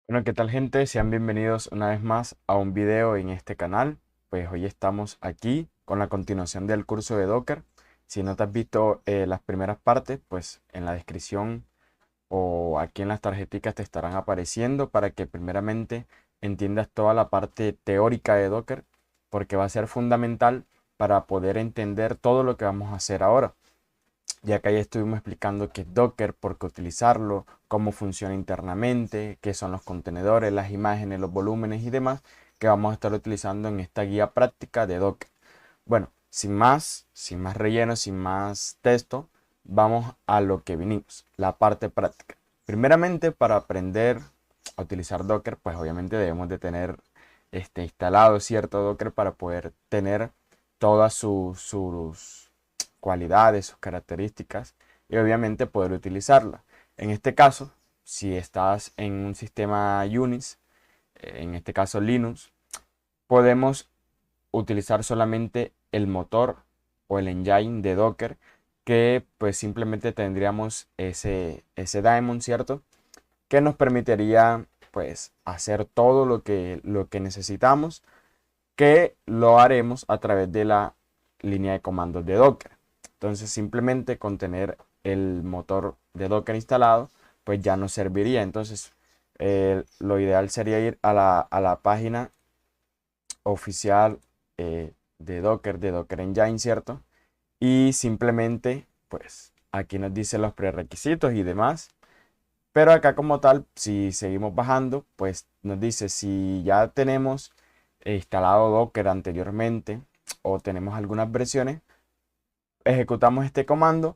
Bueno, ¿qué tal, gente? Sean bienvenidos una vez más a un video en este canal. Pues hoy estamos aquí con la continuación del curso de Docker. Si no te has visto las primeras partes, pues en la descripción o aquí en las tarjeticas te estarán apareciendo para que primeramente entiendas toda la parte teórica de Docker, porque va a ser fundamental para poder entender todo lo que vamos a hacer ahora. Ya que ahí estuvimos explicando qué es Docker, por qué utilizarlo, cómo funciona internamente, qué son los contenedores, las imágenes, los volúmenes y demás que vamos a estar utilizando en esta guía práctica de Docker. Bueno, sin más relleno, sin más texto, vamos a lo que vinimos, la parte práctica. Primeramente, para aprender a utilizar Docker, pues obviamente debemos de tener instalado cierto Docker para poder tener todas sus cualidades, sus características y obviamente poder utilizarla. En este caso, si estás en un sistema Unix, en este caso Linux, podemos utilizar solamente el motor o el engine de Docker, que pues simplemente tendríamos ese daemon, ¿cierto? Que nos permitiría pues hacer todo lo que necesitamos, que lo haremos a través de la línea de comandos de Docker. Entonces simplemente con tener el motor de Docker instalado, pues ya nos serviría. Entonces lo ideal sería ir a la página oficial de Docker Engine, ¿cierto? Y simplemente, pues aquí nos dice los prerequisitos y demás. Pero acá como tal, si seguimos bajando, pues nos dice si ya tenemos instalado Docker anteriormente o tenemos algunas versiones, ejecutamos este comando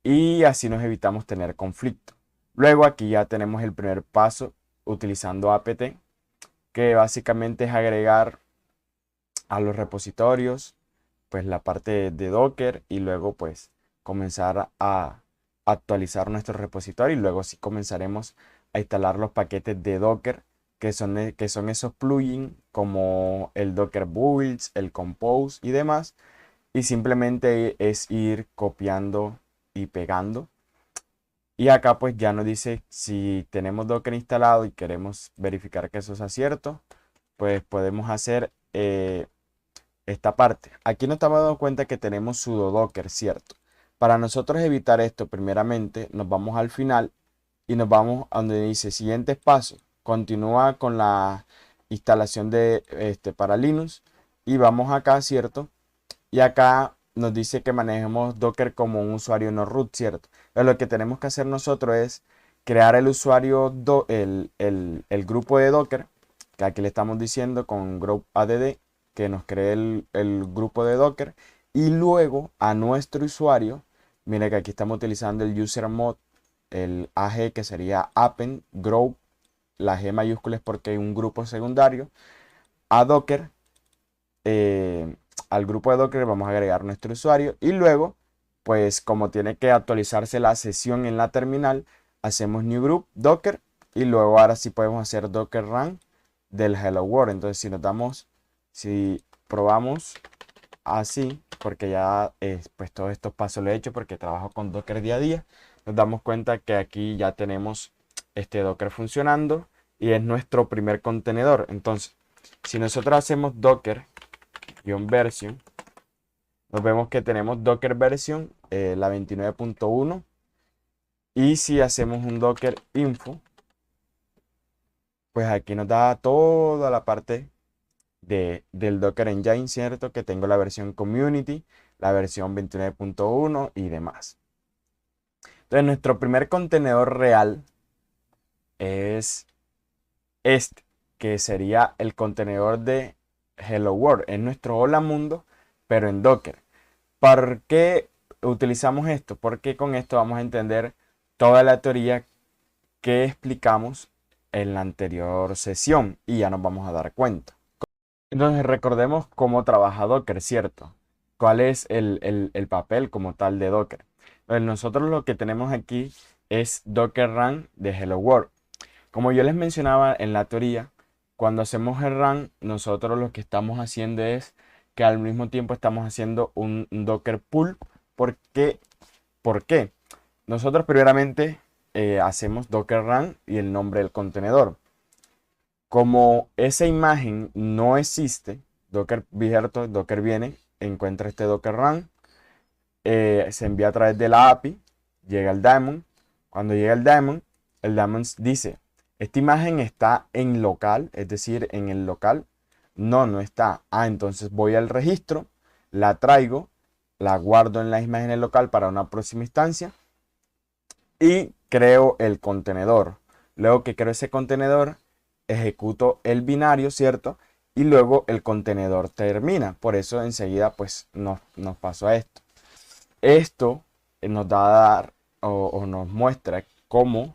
y así nos evitamos tener conflicto. Luego aquí ya tenemos el primer paso utilizando apt, que básicamente es agregar a los repositorios pues la parte de Docker y luego pues comenzar a actualizar nuestro repositorio y luego sí comenzaremos a instalar los paquetes de Docker que son esos plugins como el Docker Builds, el Compose y demás, y simplemente es ir copiando y pegando. Y acá pues ya nos dice si tenemos Docker instalado y queremos verificar que eso sea cierto, pues podemos hacer esta parte. Aquí nos estamos dando cuenta que tenemos sudo docker, ¿cierto? Para nosotros evitar esto, primeramente nos vamos al final y nos vamos a donde dice siguientes pasos. Continúa con la instalación de para Linux y vamos acá, ¿cierto? Y acá nos dice que manejemos Docker como un usuario no root, ¿cierto? Pero lo que tenemos que hacer nosotros es crear el usuario, el grupo de Docker, que aquí le estamos diciendo con group add, que nos cree el grupo de Docker. Y luego a nuestro usuario, mire que aquí estamos utilizando el user mod, el AG, que sería append group, la G mayúscula es porque hay un grupo secundario, a Docker, eh, al grupo de Docker vamos a agregar nuestro usuario y luego, pues como tiene que actualizarse la sesión en la terminal, hacemos new group Docker y luego ahora sí podemos hacer Docker run del Hello World. Entonces si probamos así, porque ya pues todos estos pasos lo he hecho porque trabajo con Docker día a día, nos damos cuenta que aquí ya tenemos este Docker funcionando y es nuestro primer contenedor. Entonces, si nosotros hacemos Docker-version, nos vemos que tenemos Docker version, la 29.1. Y si hacemos un Docker info, pues aquí nos da toda la parte del Docker Engine, ¿cierto? Que tengo la versión community, la versión 29.1 y demás. Entonces, nuestro primer contenedor real es este, que sería el contenedor de Hello World. Es nuestro Hola Mundo, pero en Docker. ¿Por qué utilizamos esto? Porque con esto vamos a entender toda la teoría que explicamos en la anterior sesión y ya nos vamos a dar cuenta. Entonces recordemos cómo trabaja Docker, ¿cierto? ¿Cuál es el papel como tal de Docker? Entonces, nosotros lo que tenemos aquí es Docker Run de Hello World. Como yo les mencionaba en la teoría, cuando hacemos el run, nosotros lo que estamos haciendo es que al mismo tiempo estamos haciendo un Docker pull. ¿Por qué? ¿Por qué? Nosotros primeramente hacemos Docker run y el nombre del contenedor. Como esa imagen no existe, Docker Vigerto, Docker viene, encuentra este Docker Run, se envía a través de la API, llega al daemon. Cuando llega el daemon dice, esta imagen está en local, es decir, en el local. No está. Entonces voy al registro, la traigo, la guardo en la imagen local para una próxima instancia y creo el contenedor. Luego que creo ese contenedor, ejecuto el binario, ¿cierto? Y luego el contenedor termina. Por eso enseguida pues nos pasó a esto. Esto nos da a dar o nos muestra cómo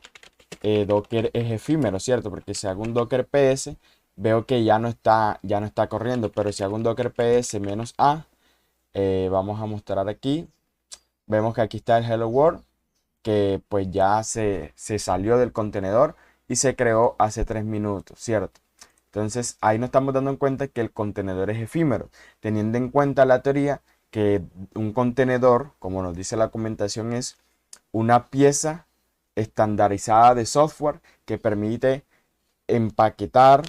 Docker es efímero, ¿cierto? Porque si hago un Docker PS, veo que ya no está corriendo. Pero si hago un Docker PS -a, vamos a mostrar aquí. Vemos que aquí está el Hello World, que pues ya se salió del contenedor y se creó hace 3 minutos, ¿cierto? Entonces ahí nos estamos dando cuenta que el contenedor es efímero, teniendo en cuenta la teoría que un contenedor, como nos dice la documentación, es una pieza estandarizada de software que permite empaquetar,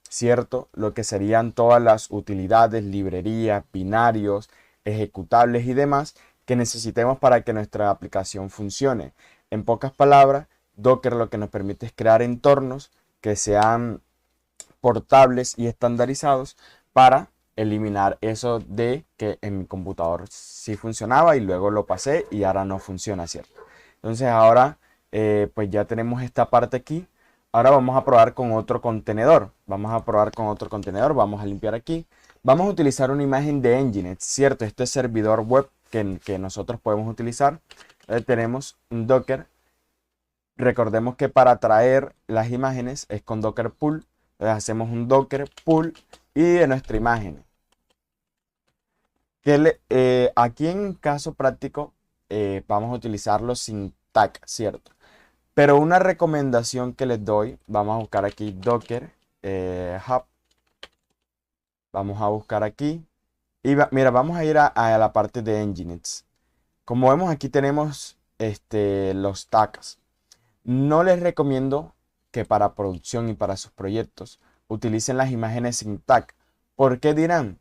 ¿cierto? Lo que serían todas las utilidades, librerías, binarios, ejecutables y demás que necesitemos para que nuestra aplicación funcione. En pocas palabras, Docker lo que nos permite es crear entornos que sean portables y estandarizados para eliminar eso de que en mi computador sí funcionaba y luego lo pasé y ahora no funciona, ¿cierto? Entonces ahora pues ya tenemos esta parte aquí. Ahora vamos a probar con otro contenedor. Vamos a limpiar aquí. Vamos a utilizar una imagen de Nginx, ¿cierto? Este servidor web que nosotros podemos utilizar. Tenemos un Docker. Recordemos que para traer las imágenes es con Docker Pull. Entonces hacemos un Docker Pull y de nuestra imagen. Aquí en caso práctico vamos a utilizarlo sin tag, ¿cierto? Pero una recomendación que les doy, vamos a buscar aquí Docker Hub. Vamos a buscar aquí. Y mira, vamos a ir a la parte de Nginx. Como vemos aquí tenemos los tags. No les recomiendo que para producción y para sus proyectos utilicen las imágenes sin tag. ¿Por qué dirán?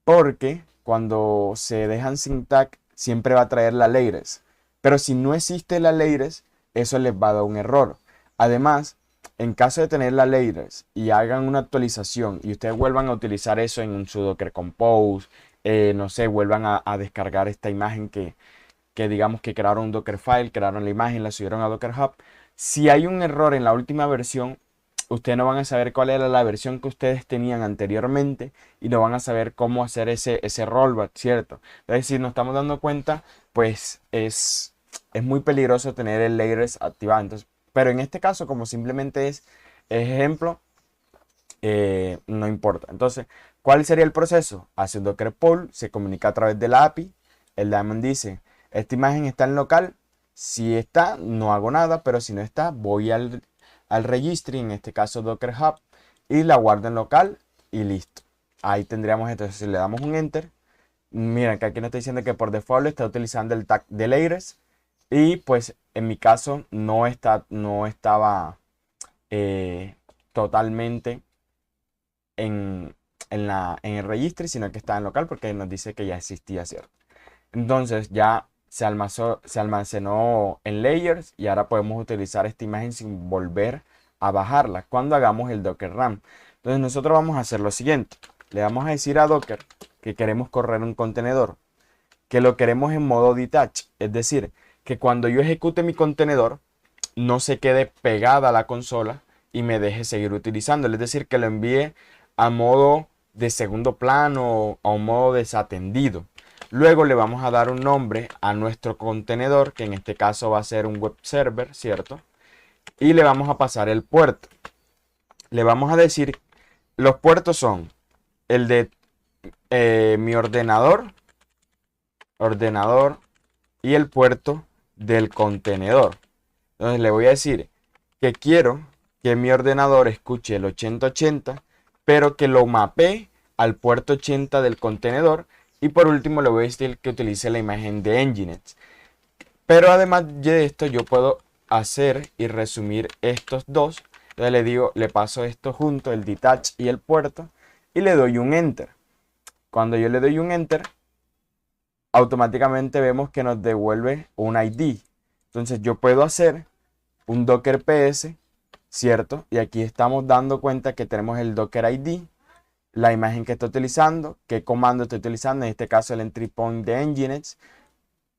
Porque cuando se dejan sin tag siempre va a traer la layers. Pero si no existe la layers, eso les va a dar un error. Además, en caso de tener la layers y hagan una actualización y ustedes vuelvan a utilizar eso en un su Docker Compose, no sé, vuelvan a descargar esta imagen que digamos que crearon un Dockerfile, crearon la imagen, la subieron a Docker Hub. Si hay un error en la última versión, ustedes no van a saber cuál era la versión que ustedes tenían anteriormente y no van a saber cómo hacer ese rollback, ¿cierto? Entonces, si nos estamos dando cuenta, pues es muy peligroso tener el layers activado. Entonces, pero en este caso, como simplemente es ejemplo, no importa. Entonces, ¿cuál sería el proceso? Hace un Docker pull, se comunica a través de la API. El daemon dice, esta imagen está en local. Si está, no hago nada, pero si no está, voy al registry, en este caso Docker Hub, y la guardo en local y listo. Ahí tendríamos, entonces si le damos un enter, mira que aquí nos está diciendo que por default está utilizando el tag de layers y pues en mi caso no estaba totalmente en el registry, sino que estaba en local porque nos dice que ya existía, ¿cierto? Entonces ya se almacenó en layers y ahora podemos utilizar esta imagen sin volver a bajarla cuando hagamos el Docker Run. Entonces nosotros vamos a hacer lo siguiente. Le vamos a decir a Docker que queremos correr un contenedor, que lo queremos en modo detach, es decir, que cuando yo ejecute mi contenedor no se quede pegada a la consola y me deje seguir utilizándolo, es decir, que lo envíe a modo de segundo plano o a un modo desatendido. Luego le vamos a dar un nombre a nuestro contenedor, que en este caso va a ser un web server, ¿cierto? Y le vamos a pasar el puerto. Le vamos a decir, los puertos son el de mi ordenador y el puerto del contenedor. Entonces le voy a decir que quiero que mi ordenador escuche el 8080, pero que lo mapee al puerto 80 del contenedor. Y por último le voy a decir que utilice la imagen de Nginx. Pero además de esto yo puedo hacer y resumir estos dos Entonces le digo, le paso esto junto, el detach y el puerto, y le doy un enter. Cuando yo le doy un enter, automáticamente vemos que nos devuelve un ID. Entonces yo puedo hacer un docker ps, ¿cierto? Y aquí estamos dando cuenta que tenemos el docker ID, la imagen que estoy utilizando, qué comando estoy utilizando, en este caso el entry point de Nginx,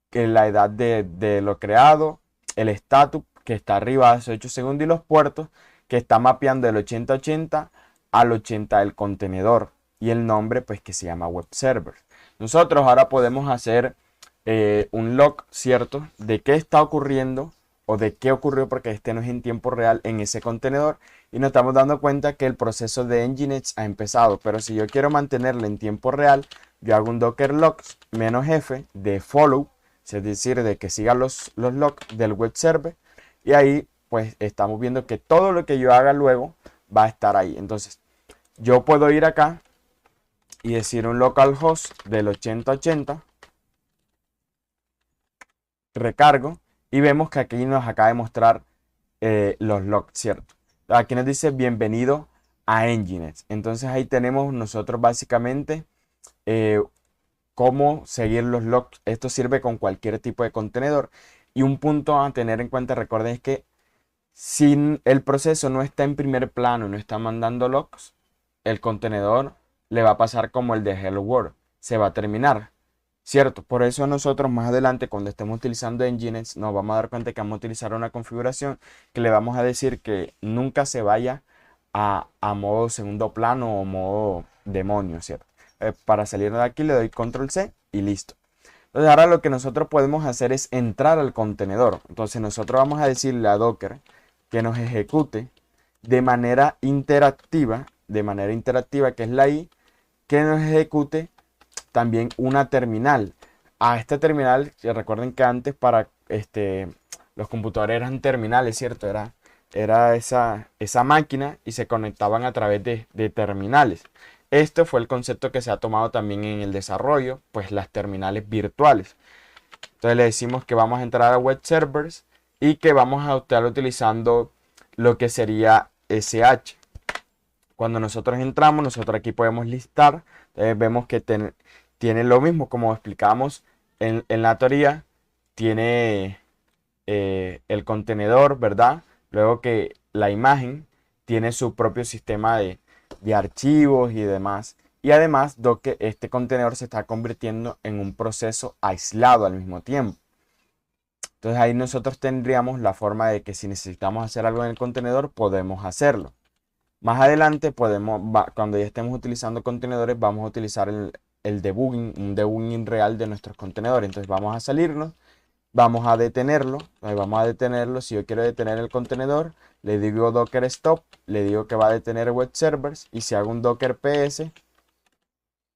que es la edad de lo creado, el status que está arriba hace 8 segundos y los puertos que está mapeando del 8080 al 80 del contenedor y el nombre pues que se llama web server. Nosotros ahora podemos hacer un log, ¿cierto? De qué está ocurriendo o de qué ocurrió, porque este no es en tiempo real en ese contenedor y nos estamos dando cuenta que el proceso de Nginx ha empezado. Pero si yo quiero mantenerlo en tiempo real, yo hago un docker logs -f de follow, es decir, de que siga los logs del web server, y ahí pues estamos viendo que todo lo que yo haga luego va a estar ahí. Entonces yo puedo ir acá y decir un localhost del 8080, recargo y vemos que aquí nos acaba de mostrar los logs, ¿cierto? Aquí nos dice bienvenido a Nginx. Entonces ahí tenemos nosotros básicamente cómo seguir los logs. Esto sirve con cualquier tipo de contenedor. Y un punto a tener en cuenta, recuerden, es que si el proceso no está en primer plano, no está mandando logs, el contenedor le va a pasar como el de Hello World, se va a terminar, ¿cierto? Por eso nosotros más adelante, cuando estemos utilizando Nginx, nos vamos a dar cuenta que vamos a utilizar una configuración que le vamos a decir que nunca se vaya a modo segundo plano o modo demonio, ¿cierto? Para salir de aquí le doy control C y listo. Entonces ahora lo que nosotros podemos hacer es entrar al contenedor. Entonces nosotros vamos a decirle a Docker que nos ejecute de manera interactiva, que es la I, que nos ejecute también una terminal. A esta terminal, recuerden que antes para los computadores eran terminales, ¿cierto? Era esa máquina y se conectaban a través de terminales. Esto fue el concepto que se ha tomado también en el desarrollo, pues las terminales virtuales. Entonces le decimos que vamos a entrar a web servers y que vamos a estar utilizando lo que sería SH. Cuando nosotros entramos, nosotros aquí podemos listar. Vemos que tiene lo mismo como explicamos en la teoría. Tiene el contenedor, ¿verdad? Luego que la imagen tiene su propio sistema de archivos y demás. Y además, que este contenedor se está convirtiendo en un proceso aislado al mismo tiempo. Entonces ahí nosotros tendríamos la forma de que si necesitamos hacer algo en el contenedor, podemos hacerlo. Más adelante cuando ya estemos utilizando contenedores, vamos a utilizar el debugging, un debugging real de nuestros contenedores. Entonces vamos a salirnos, vamos a detenerlo. Si yo quiero detener el contenedor, le digo docker stop, le digo que va a detener web servers y si hago un docker ps,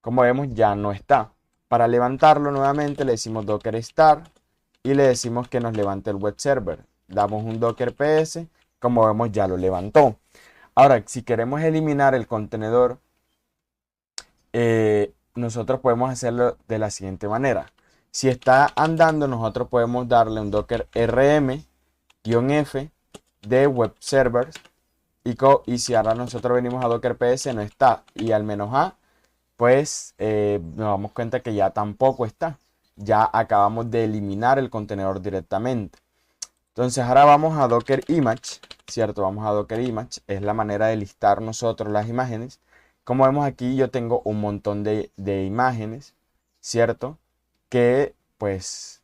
como vemos ya no está. Para levantarlo nuevamente le decimos docker start y le decimos que nos levante el web server. Damos un docker ps, como vemos ya lo levantó. Ahora, si queremos eliminar el contenedor, nosotros podemos hacerlo de la siguiente manera. Si está andando, nosotros podemos darle un docker rm-f de web servers y si ahora nosotros venimos a docker ps no está y al "-a", pues nos damos cuenta que ya tampoco está. Ya acabamos de eliminar el contenedor directamente. Entonces ahora vamos a docker image, ¿cierto? Vamos a docker image, es la manera de listar nosotros las imágenes. Como vemos aquí yo tengo un montón de imágenes, ¿cierto? Que pues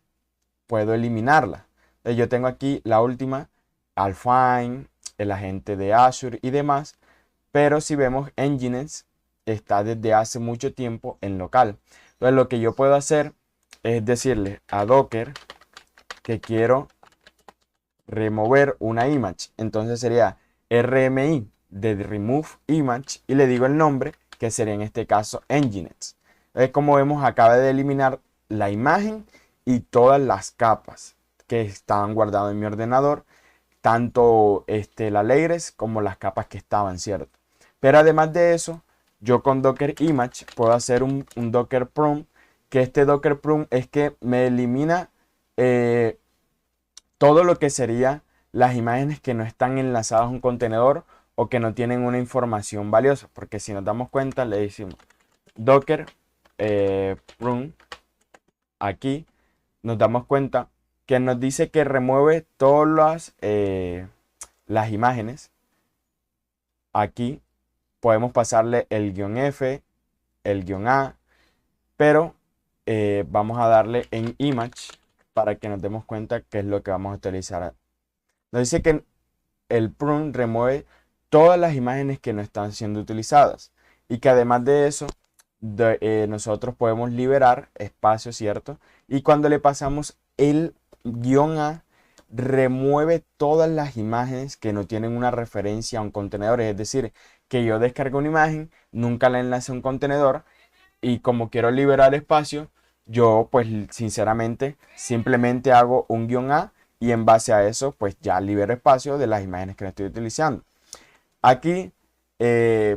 puedo eliminarla. Yo tengo aquí la última, Alpine, el agente de Azure y demás. Pero si vemos, Nginx está desde hace mucho tiempo en local. Entonces lo que yo puedo hacer es decirle a Docker que quiero remover una image. Entonces sería RMI de remove image y le digo el nombre, que sería en este caso Nginx. Entonces, como vemos, acaba de eliminar la imagen y todas las capas que estaban guardadas en mi ordenador, tanto la layers como las capas que estaban, ¿cierto? Pero además de eso, yo con docker image puedo hacer un docker prompt, que este docker prompt es que me elimina todo lo que sería las imágenes que no están enlazadas a un contenedor o que no tienen una información valiosa. Porque si nos damos cuenta, le decimos docker prun aquí, nos damos cuenta que nos dice que remueve todas las imágenes. Aquí podemos pasarle el guión F, el guión A, pero vamos a darle en image para que nos demos cuenta qué es lo que vamos a utilizar. Nos dice que el prune remueve todas las imágenes que no están siendo utilizadas y que además de eso nosotros podemos liberar espacio, ¿cierto? Y cuando le pasamos el guión A, remueve todas las imágenes que no tienen una referencia a un contenedor. Es decir, que yo descargo una imagen, nunca la enlace a un contenedor y como quiero liberar espacio, yo pues sinceramente simplemente hago un guión A y en base a eso pues ya libero espacio de las imágenes que no estoy utilizando. Aquí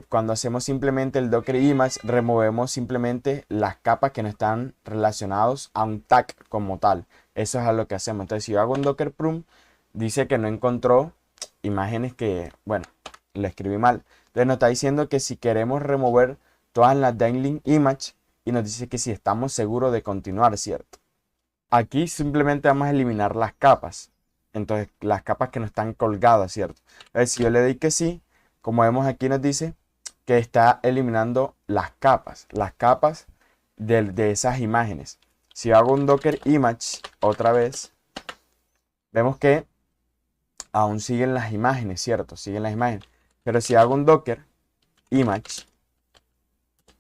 cuando hacemos simplemente el docker image, removemos simplemente las capas que no están relacionados a un tag como tal. Eso es a lo que hacemos. Entonces, si yo hago un docker prune, dice que no encontró imágenes que, bueno, lo escribí mal. Entonces nos está diciendo que si queremos remover todas las dangling image y nos dice que si estamos seguros de continuar, ¿cierto? Aquí simplemente vamos a eliminar las capas. Entonces, las capas que no están colgadas, ¿cierto? Entonces, si yo le doy que sí, como vemos aquí nos dice que está eliminando las capas de esas imágenes. Si hago un docker image otra vez, vemos que aún siguen las imágenes, ¿cierto? Siguen las imágenes. Pero si hago un docker image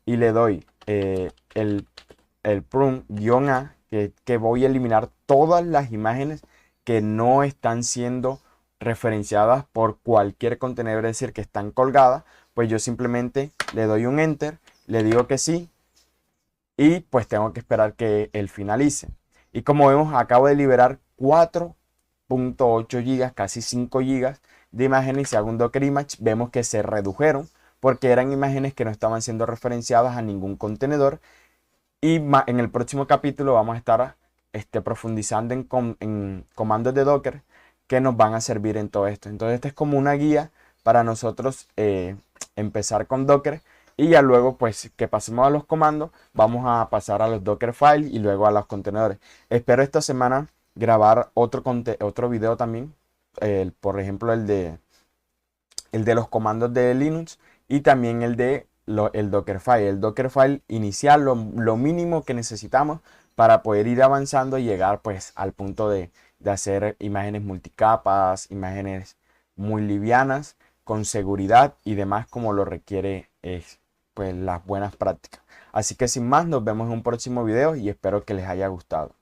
y le doy el prune-a, que voy a eliminar todas las imágenes que no están siendo referenciadas por cualquier contenedor, es decir, que están colgadas, pues yo simplemente le doy un enter, le digo que sí y pues tengo que esperar que él finalice. Y como vemos, acabo de liberar 4.8 GB, casi 5 GB de imágenes. Y si hago un docker image, vemos que se redujeron porque eran imágenes que no estaban siendo referenciadas a ningún contenedor. Y en el próximo capítulo vamos a estar profundizando en comandos de Docker que nos van a servir en todo esto. Entonces, esta es como una guía para nosotros empezar con Docker. Y ya luego, pues, que pasemos a los comandos, vamos a pasar a los Dockerfile y luego a los contenedores. Espero esta semana grabar otro video también. Por ejemplo, el de los comandos de Linux y también el Dockerfile. El Dockerfile inicial, lo mínimo que necesitamos para poder ir avanzando y llegar pues al punto de hacer imágenes multicapas, imágenes muy livianas, con seguridad y demás como lo requiere pues las buenas prácticas. Así que sin más, nos vemos en un próximo video y espero que les haya gustado.